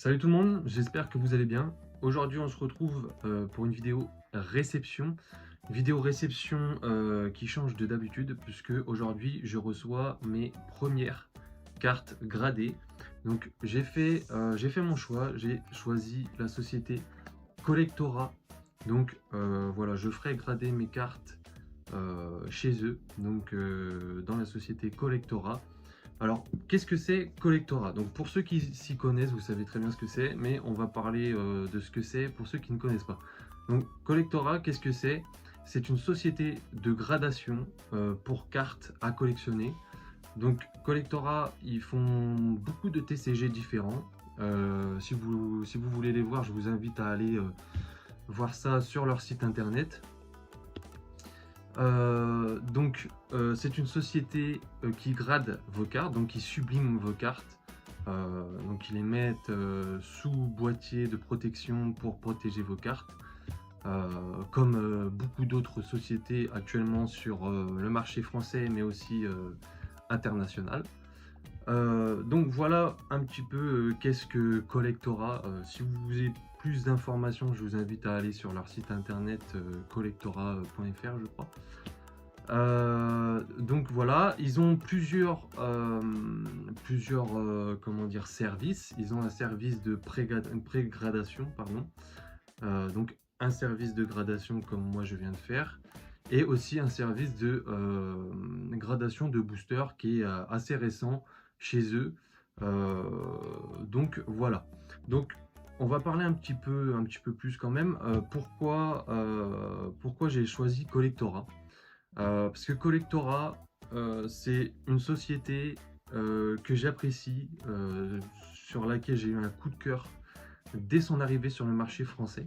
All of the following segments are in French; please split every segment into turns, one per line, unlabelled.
Salut tout le monde, j'espère que vous allez bien. Aujourd'hui, on se retrouve pour une vidéo réception. Vidéo réception qui change de d'habitude, puisque aujourd'hui, je reçois mes premières cartes gradées. Donc, j'ai fait mon choix, j'ai choisi la société Collectora. Donc, voilà, je ferai grader mes cartes chez eux, donc dans la société Collectora. Alors, qu'est-ce que c'est Collectora? Donc, pour ceux qui s'y connaissent, vous savez très bien ce que c'est, mais on va parler de ce que c'est pour ceux qui ne connaissent pas. Donc, Collectora, qu'est-ce que c'est? C'est une société de gradation pour cartes à collectionner. Donc, Collectora, ils font beaucoup de TCG différents. Si vous voulez les voir, je vous invite à aller voir ça sur leur site internet. C'est une société qui grade vos cartes, donc qui sublime vos cartes. Donc ils les mettent sous boîtier de protection pour protéger vos cartes. Comme beaucoup d'autres sociétés actuellement sur le marché français, mais aussi international. Donc voilà un petit peu qu'est-ce que Collectora. Si vous voulez plus d'informations, je vous invite à aller sur leur site internet collectora.fr, je crois. Donc voilà, ils ont plusieurs comment dire, services. Ils ont un service de pré-gradation, pardon. Donc un service de gradation comme moi je viens de faire, et aussi un service de gradation de booster qui est assez récent chez eux. Euh, donc voilà. Donc on va parler un petit peu plus quand même. Pourquoi j'ai choisi Collectora? Parce que Collectora, c'est une société que j'apprécie, sur laquelle j'ai eu un coup de cœur dès son arrivée sur le marché français.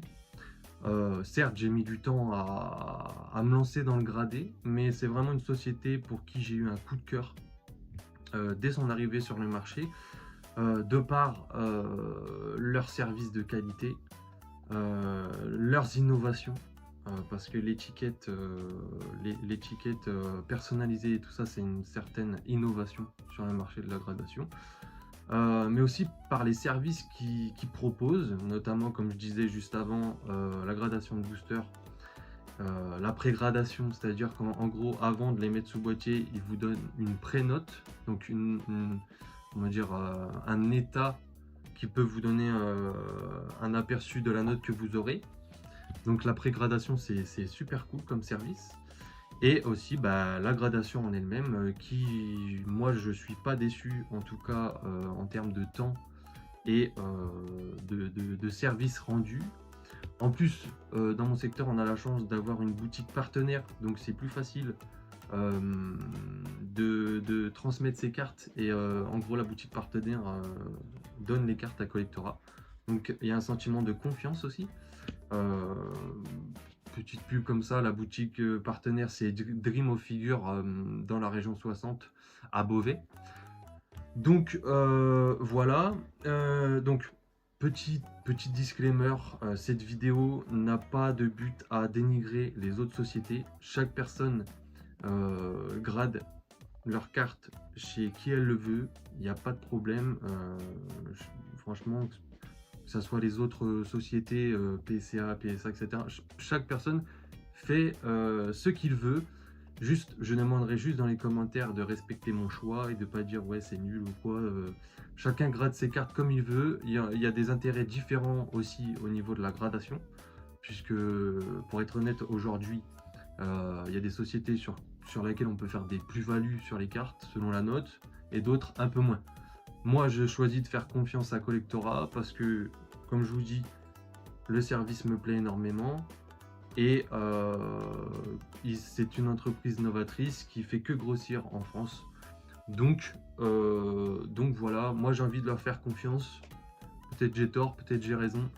Certes, j'ai mis du temps à me lancer dans le gradé, mais c'est vraiment une société pour qui j'ai eu un coup de cœur dès son arrivée sur le marché, de par leurs services de qualité, leurs innovations, parce que l'étiquette personnalisée et tout ça, c'est une certaine innovation sur le marché de la gradation. Mais aussi par les services qu'ils proposent, notamment comme je disais juste avant, la gradation de booster, la pré-gradation, c'est-à-dire qu'en gros, avant de les mettre sous boîtier, ils vous donnent une pré-note, donc on va dire un état qui peut vous donner un aperçu de la note que vous aurez. Donc la pré-gradation, c'est super cool comme service. Et aussi bah, la gradation en elle-même, qui, moi, je suis pas déçu, en tout cas en termes de temps et de service rendu. En plus, dans mon secteur, on a la chance d'avoir une boutique partenaire, donc c'est plus facile de transmettre ses cartes. Et en gros, la boutique partenaire donne les cartes à Collectora. Donc il y a un sentiment de confiance aussi. Euh, Petite pub comme ça, la boutique partenaire, c'est Dream of Figure dans la région 60 à Beauvais. Donc voilà. Donc petit disclaimer, cette vidéo n'a pas de but à dénigrer les autres sociétés. Chaque personne grade leur carte chez qui elle le veut. Il n'y a pas de problème. Franchement, que ce soit les autres sociétés, PCA, PSA, etc. Chaque personne fait ce qu'il veut. Juste, je demanderai juste dans les commentaires de respecter mon choix et de pas dire ouais c'est nul ou quoi. Chacun grade ses cartes comme il veut. Il y a des intérêts différents aussi au niveau de la gradation, puisque pour être honnête aujourd'hui, il y a des sociétés sur lesquelles on peut faire des plus-values sur les cartes selon la note, et d'autres un peu moins. Moi, je choisis de faire confiance à Collectora parce que, comme je vous dis, le service me plaît énormément, et c'est une entreprise novatrice qui fait que grossir en France. Donc voilà, moi j'ai envie de leur faire confiance. Peut-être j'ai tort, peut-être j'ai raison.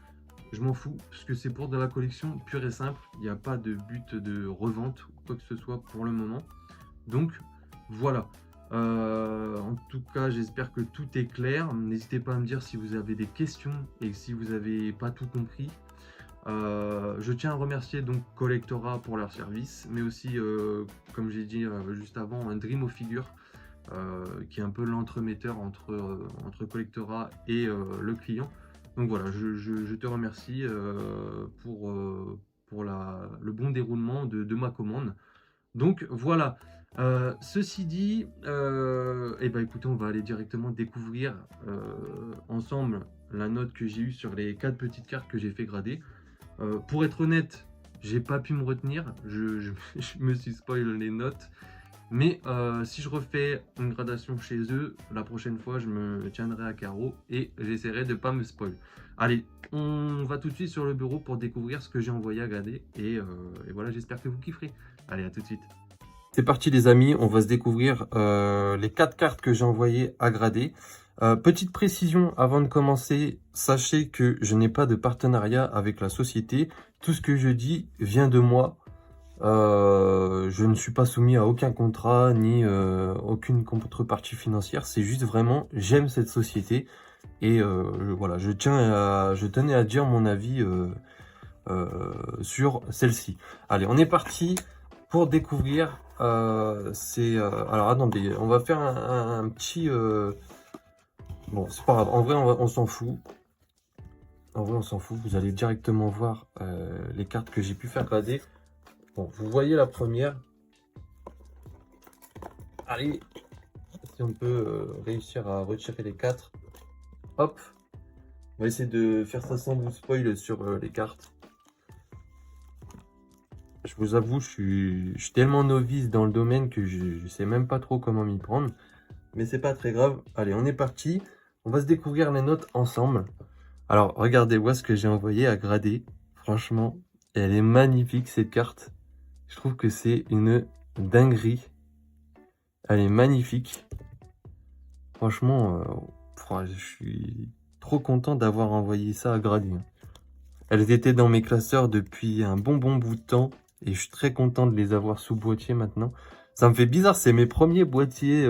Je m'en fous, parce que c'est pour de la collection pure et simple. Il n'y a pas de but de revente ou quoi que ce soit pour le moment. Donc voilà. En tout cas, j'espère que tout est clair. N'hésitez pas à me dire si vous avez des questions et si vous n'avez pas tout compris. Je tiens à remercier donc Collectora pour leur service, mais aussi, comme j'ai dit juste avant, un Dream of Figure, qui est un peu l'entremetteur entre Collectora et le client. Donc voilà, je te remercie pour le bon déroulement de ma commande. Donc voilà, ceci dit, et ben écoutez, on va aller directement découvrir, ensemble la note que j'ai eue sur les 4 petites cartes que j'ai fait grader. Pour être honnête, j'ai pas pu me retenir, je me suis spoil les notes, mais si je refais une gradation chez eux, la prochaine fois, je me tiendrai à carreau et j'essaierai de pas me spoil. Allez, on va tout de suite sur le bureau pour découvrir ce que j'ai envoyé à grader et voilà, j'espère que vous kifferez. Allez, à tout de suite. C'est parti les amis, on va se découvrir les 4 cartes que j'ai envoyées à grader. Petite précision avant de commencer, sachez que je n'ai pas de partenariat avec la société. Tout ce que je dis vient de moi. Je ne suis pas soumis à aucun contrat ni aucune contrepartie financière. C'est juste vraiment, j'aime cette société et voilà, je tenais à dire mon avis sur celle-ci. Allez, on est parti pour découvrir. Alors attendez, on va faire un petit. Bon, c'est pas grave. En vrai, on s'en fout. En vrai, on s'en fout. Vous allez directement voir les cartes que j'ai pu faire grader. Bon, vous voyez la première. Allez, si on peut réussir à retirer les 4. Hop. On va essayer de faire ça sans vous spoil sur les cartes. Je vous avoue, je suis tellement novice dans le domaine que je sais même pas trop comment m'y prendre. Mais c'est pas très grave. Allez, on est parti. On va se découvrir les notes ensemble. Alors, regardez, moi ce que j'ai envoyé à grader. Franchement, elle est magnifique cette carte. Je trouve que c'est une dinguerie. Elle est magnifique. Franchement, je suis trop content d'avoir envoyé ça à grader. Elles étaient dans mes classeurs depuis un bon bout de temps. Et je suis très content de les avoir sous boîtier maintenant. Ça me fait bizarre, c'est mes premiers boîtiers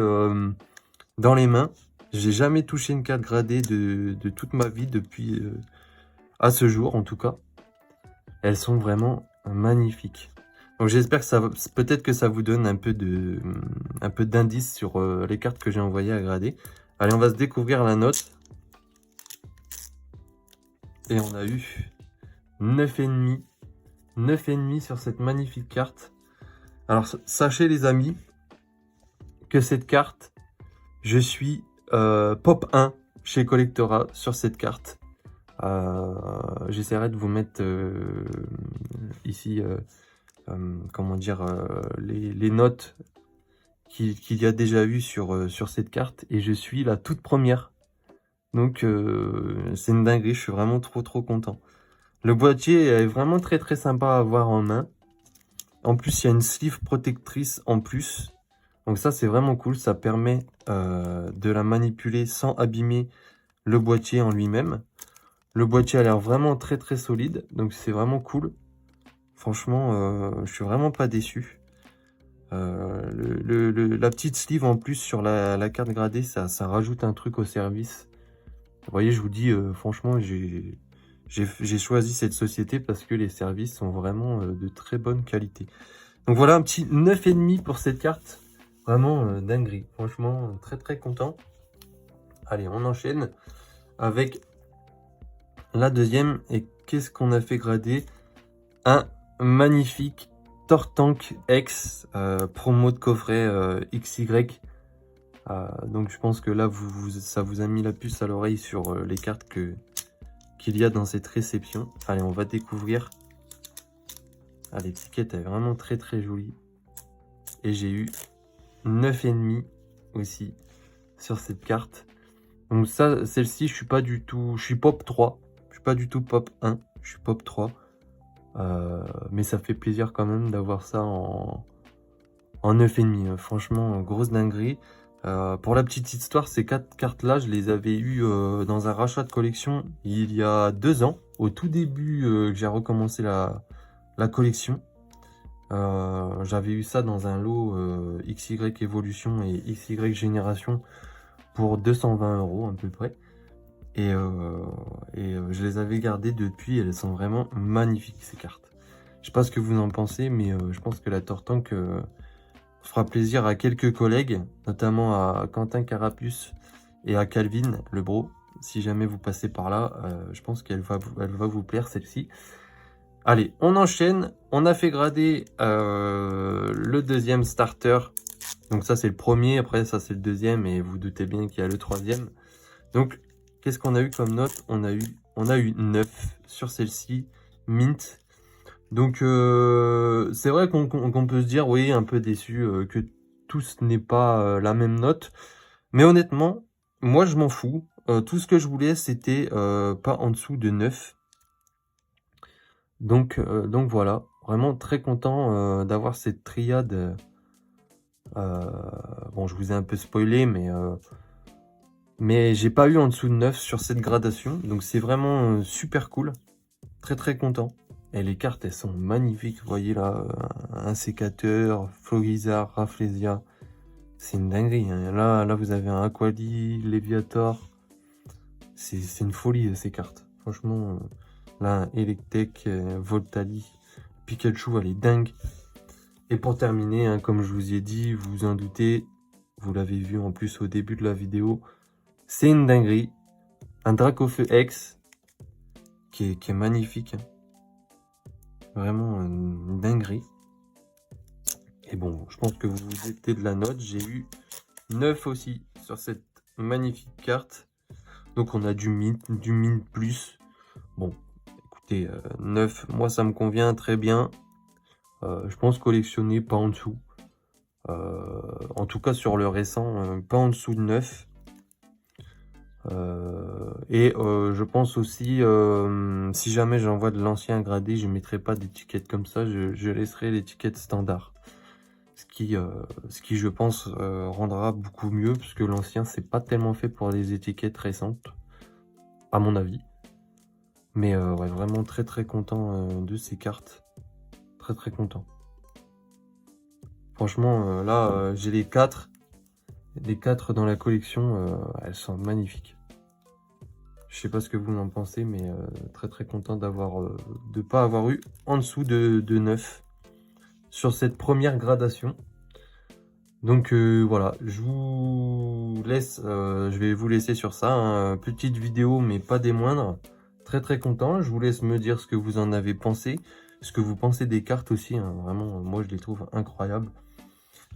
dans les mains. J'ai jamais touché une carte gradée de toute ma vie depuis à ce jour en tout cas. Elles sont vraiment magnifiques. Donc j'espère que peut-être que ça vous donne un peu d'indice sur les cartes que j'ai envoyées à grader. Allez, on va se découvrir la note. Et on a eu 9,5. 9,5 sur cette magnifique carte. Alors sachez les amis que cette carte, je suis pop 1 chez Collectora sur cette carte. J'essaierai de vous mettre ici comment dire les notes qu'il y a déjà eu sur cette carte et je suis la toute première. Donc c'est une dinguerie, je suis vraiment trop content. Le boîtier est vraiment très sympa à avoir en main. En plus, il y a une sleeve protectrice en plus. Donc ça, c'est vraiment cool. Ça permet de la manipuler sans abîmer le boîtier en lui-même. Le boîtier a l'air vraiment très solide. Donc c'est vraiment cool. Franchement, je suis vraiment pas déçu. La petite sleeve en plus sur la carte gradée, ça rajoute un truc au service. Vous voyez, je vous dis, franchement, j'ai choisi cette société parce que les services sont vraiment de très bonne qualité. Donc voilà, un petit 9,5 pour cette carte. Vraiment dinguerie. Franchement, très content. Allez, on enchaîne avec la deuxième. Et qu'est-ce qu'on a fait grader? Un magnifique Tortank X promo de coffret XY. Donc je pense que là, ça vous a mis la puce à l'oreille sur les cartes qu'il y a dans cette réception. Allez, on va découvrir. Ah, l'étiquette est vraiment très jolie. Et j'ai eu 9,5 aussi sur cette carte. Donc ça, celle-ci, je suis pas du tout... Je suis pop 3. Je suis pas du tout pop 1. Je suis pop 3. Mais ça fait plaisir quand même d'avoir ça en 9,5. Franchement, grosse dinguerie. Pour la petite histoire, ces 4 cartes-là, je les avais eues dans un rachat de collection il y a 2 ans. Au tout début que j'ai recommencé la collection. J'avais eu ça dans un lot XY Evolution et XY Génération pour 220 € à peu près. Et je les avais gardées depuis. Elles sont vraiment magnifiques ces cartes. Je sais pas ce que vous en pensez, mais je pense que la Tortank fera plaisir à quelques collègues, notamment à Quentin Carapuce et à Calvin, le bro. si jamais vous passez par là, je pense qu'elle va vous plaire celle-ci. Allez, on enchaîne. On a fait grader le deuxième starter. Donc ça c'est le premier, après ça c'est le deuxième et vous doutez bien qu'il y a le troisième. Donc qu'est-ce qu'on a eu comme note? On a eu 9 sur celle-ci, mint. Donc c'est vrai qu'on peut se dire, oui, un peu déçu que tous n'aient pas la même note. Mais honnêtement, moi je m'en fous. Tout ce que je voulais, c'était pas en dessous de 9. Donc voilà, vraiment très content d'avoir cette triade. Bon, je vous ai un peu spoilé, mais j'ai pas eu en dessous de 9 sur cette gradation. Donc c'est vraiment super cool. Très très content. Et les cartes, elles sont magnifiques. Vous voyez là, un sécateur, Flogizar, Rafflesia. C'est une dinguerie. Hein. Là, vous avez un Aquali, Léviator. C'est une folie ces cartes. Franchement, là, un Electek, Voltali, Pikachu, elle est dingue. Et pour terminer, hein, comme je vous ai dit, vous vous en doutez, vous l'avez vu en plus au début de la vidéo, c'est une dinguerie. Un Dracofeu X qui est magnifique. Hein. Vraiment une dinguerie. Et bon, je pense que vous vous doutez de la note. J'ai eu 9 aussi sur cette magnifique carte. Donc on a du mint plus. Bon, écoutez, 9, moi ça me convient très bien. Je pense collectionner pas en dessous. En tout cas sur le récent, pas en dessous de 9. Je pense aussi, si jamais j'envoie de l'ancien gradé, je ne mettrai pas d'étiquette comme ça, je laisserai l'étiquette standard. Ce qui je pense, rendra beaucoup mieux, puisque l'ancien, c'est pas tellement fait pour les étiquettes récentes, à mon avis. Mais ouais, vraiment très très content de ces cartes. Très très content. Franchement, là, j'ai les 4. Les 4 dans la collection, elles sont magnifiques. Je sais pas ce que vous en pensez, mais très très content de pas avoir eu en dessous de 9 sur cette première gradation. Donc voilà, je vous laisse, je vais vous laisser sur ça. Hein. Petite vidéo, mais pas des moindres. Très très content. Je vous laisse me dire ce que vous en avez pensé. Ce que vous pensez des cartes aussi. Hein. Vraiment, moi je les trouve incroyables.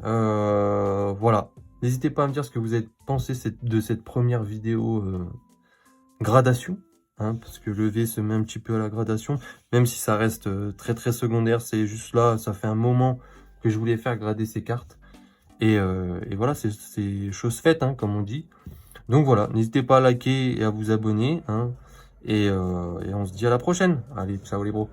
Voilà. N'hésitez pas à me dire ce que vous avez pensé de cette première vidéo gradation. Hein, parce que le V se met un petit peu à la gradation. Même si ça reste très très secondaire. C'est juste là, ça fait un moment que je voulais faire grader ces cartes. Et voilà, c'est chose faite, hein, comme on dit. Donc voilà, n'hésitez pas à liker et à vous abonner. Hein, et on se dit à la prochaine. Allez, ciao les bros.